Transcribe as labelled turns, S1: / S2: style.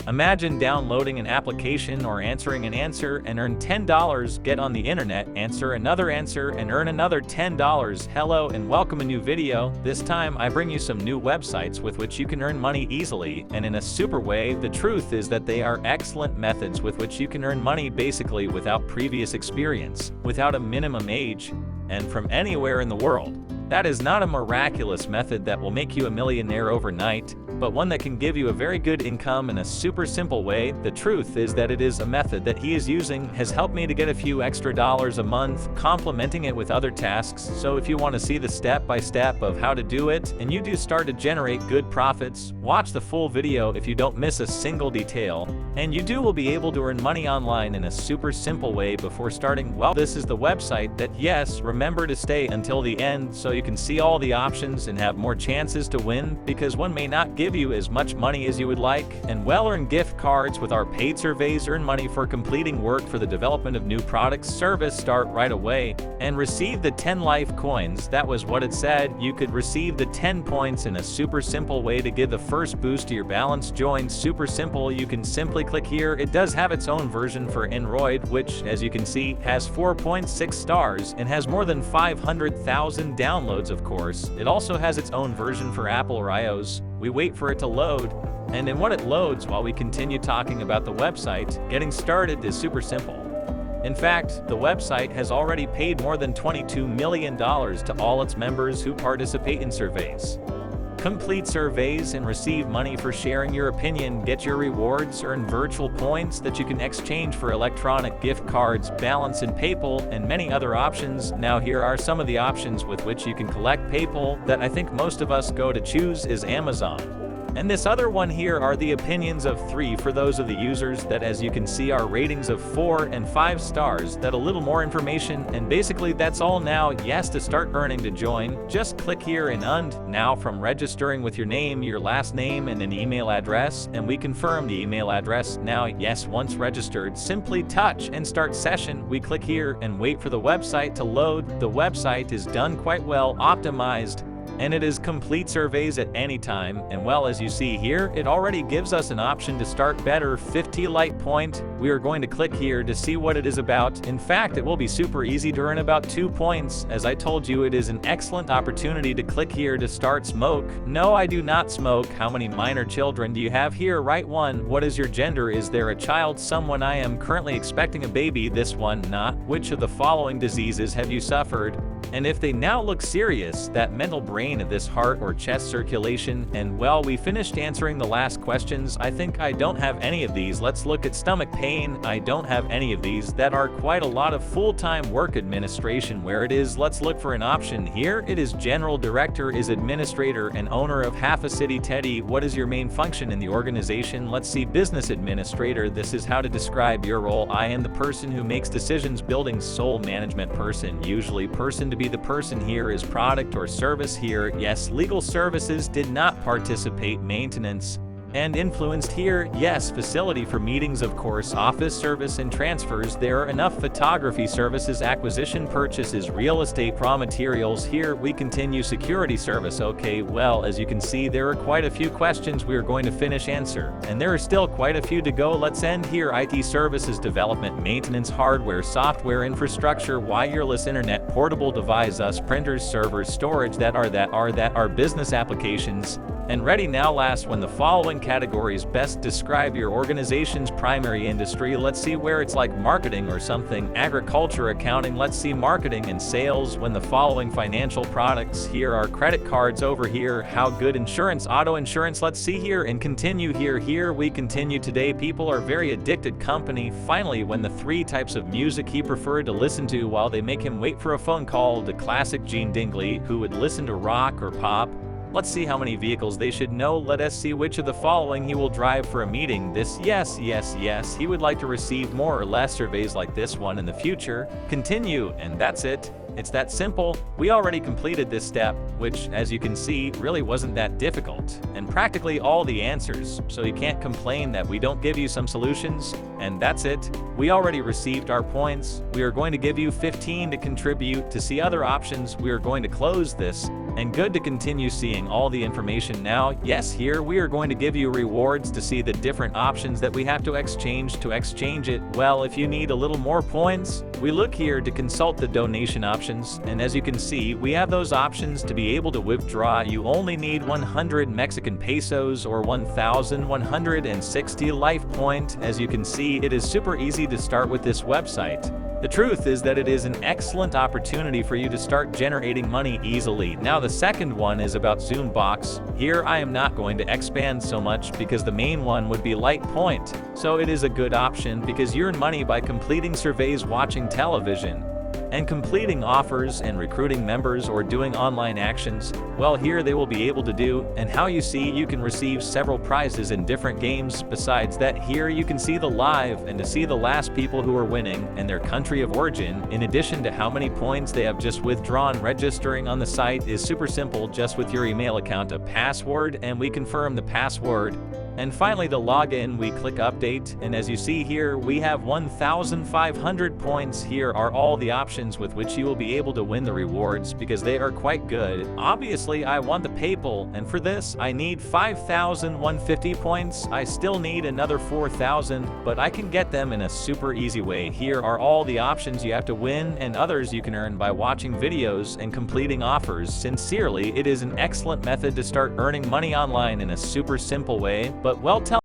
S1: Imagine downloading an application or answering an answer and earn $10, get on the internet, answer another answer and earn another $10. Hello and welcome a new video. This time I bring you some new websites with which you can earn money easily and in a super way. The truth is that they are excellent methods with which you can earn money basically without previous experience, without a minimum age, and from anywhere in the world. That is not a miraculous method that will make you a millionaire overnight, but one that can give you a very good income in a super simple way. The truth is that it is a method that he is using has helped me to get a few extra dollars a month, complementing it with other tasks. So if you want to see the step-by-step of how to do it, and you do start to generate good profits, watch the full video if you don't miss a single detail, and you will be able to earn money online in a super simple way before starting. Well, this is the website that, yes, remember to stay until the end so you can see all the options and have more chances to win, because one may not give you as much money as you would like. And well, earn gift cards with our paid surveys, earn money for completing work for the development of new products, service, start right away, and receive the 10 life coins. That was what it said. You could receive the 10 points in a super simple way to give the first boost to your balance. Join super simple. You can simply click here. It does have its own version for Android, which as you can see has 4.6 stars and has more than 500,000 downloads. Of course, it also has its own version for Apple or iOS. We wait for it to load, and then when it loads, while we continue talking about the website, getting started is super simple. In fact, the website has already paid more than $22 million to all its members who participate in surveys. Complete surveys and receive money for sharing your opinion, get your rewards, earn virtual points that you can exchange for electronic gift cards, balance in PayPal, and many other options. Now here are some of the options with which you can collect PayPal that I think most of us go to choose is Amazon. And this other one here are the opinions of 3 for those of the users that, as you can see, are ratings of 4 and 5 stars. That a little more information, and basically that's all now. Yes, to start earning to join, just click here and now from registering with your name, your last name, and an email address, and we confirm the email address. Now, yes, once registered, simply touch and start session. We click here and wait for the website to load. The website is done quite well, optimized, and it is complete surveys at any time. And well, as you see here, it already gives us an option to start better 50 light point. We are going to click here to see what it is about. In fact, it will be super easy to earn about 2 points. As I told you, it is an excellent opportunity to click here to start smoke. No, I do not smoke. How many minor children do you have here? Right one. What is your gender? Is there a child? Someone. I am currently expecting a baby. This one. Not. Which of the following diseases have you suffered? And if they now look serious, that mental brain of this heart or chest circulation. And well, we finished answering the last questions. I think I don't have any of these. Let's look at stomach pain. I don't have any of these. That are quite a lot of full-time work administration where it is. Let's look for an option here. It is general director, is administrator and owner of half a city. Teddy, what is your main function in the organization? Let's see, business administrator. This is how to describe your role. I am the person who makes decisions, building soul management person, usually person to be the person here is product or service here. Yes, legal services did not participate, maintenance and influenced here. Yes, facility for meetings, of course, office service and transfers. There are enough photography services, acquisition purchases, real estate, raw materials. Here we continue security service. Okay, well, as you can see, there are quite a few questions we are going to finish answer, and there are still quite a few to go. Let's end here. IT services, development, maintenance, hardware, software, infrastructure, wireless internet, portable devices, printers, servers, storage. That are business applications. And ready now. Last one, the following categories best describe your organization's primary industry. Let's see where it's like marketing or something, agriculture, accounting. Let's see marketing and sales. When the following financial products, here are credit cards over here, how good insurance, auto insurance. Let's see here and continue here. Here we continue. Today people are very addicted company. Finally, when the 3 types of music he preferred to listen to while they make him wait for a phone call. The classic Gene Dingley, who would listen to rock or pop. Let's see how many vehicles they should know. Let us see which of the following he will drive for a meeting. This, yes. He would like to receive more or less surveys like this one in the future. Continue, and that's it. It's that simple. We already completed this step, which, as you can see, really wasn't that difficult, and practically all the answers, so you can't complain that we don't give you some solutions. And that's it. We already received our points. We are going to give you 15 to contribute. To see other options, we are going to close this. And good to continue seeing all the information now. Yes, here we are going to give you rewards to see the different options that we have to exchange it. Well, if you need a little more points, we look here to consult the donation options, and as you can see, we have those options to be able to withdraw. You only need 100 Mexican pesos or 1,160 life point. As you can see, it is super easy to start with this website. The truth is that it is an excellent opportunity for you to start generating money easily. Now the second one is about Zoombox. Here I am not going to expand so much because the main one would be Light Point. So it is a good option because you earn money by completing surveys, watching television, and completing offers and recruiting members or doing online actions. Well, here they will be able to do, and how you see you can receive several prizes in different games. Besides that, here you can see the live and to see the last people who are winning and their country of origin, in addition to how many points they have just withdrawn. Registering on the site is super simple, just with your email account, a password, and we confirm the password. And finally, the login, we click update, and as you see here, we have 1,500 points. Here are all the options with which you will be able to win the rewards because they are quite good. Obviously, I want the PayPal, and for this, I need 5,150 points. I still need another 4,000, but I can get them in a super easy way. Here are all the options you have to win, and others you can earn by watching videos and completing offers. Sincerely, it is an excellent method to start earning money online in a super simple way. But well, tell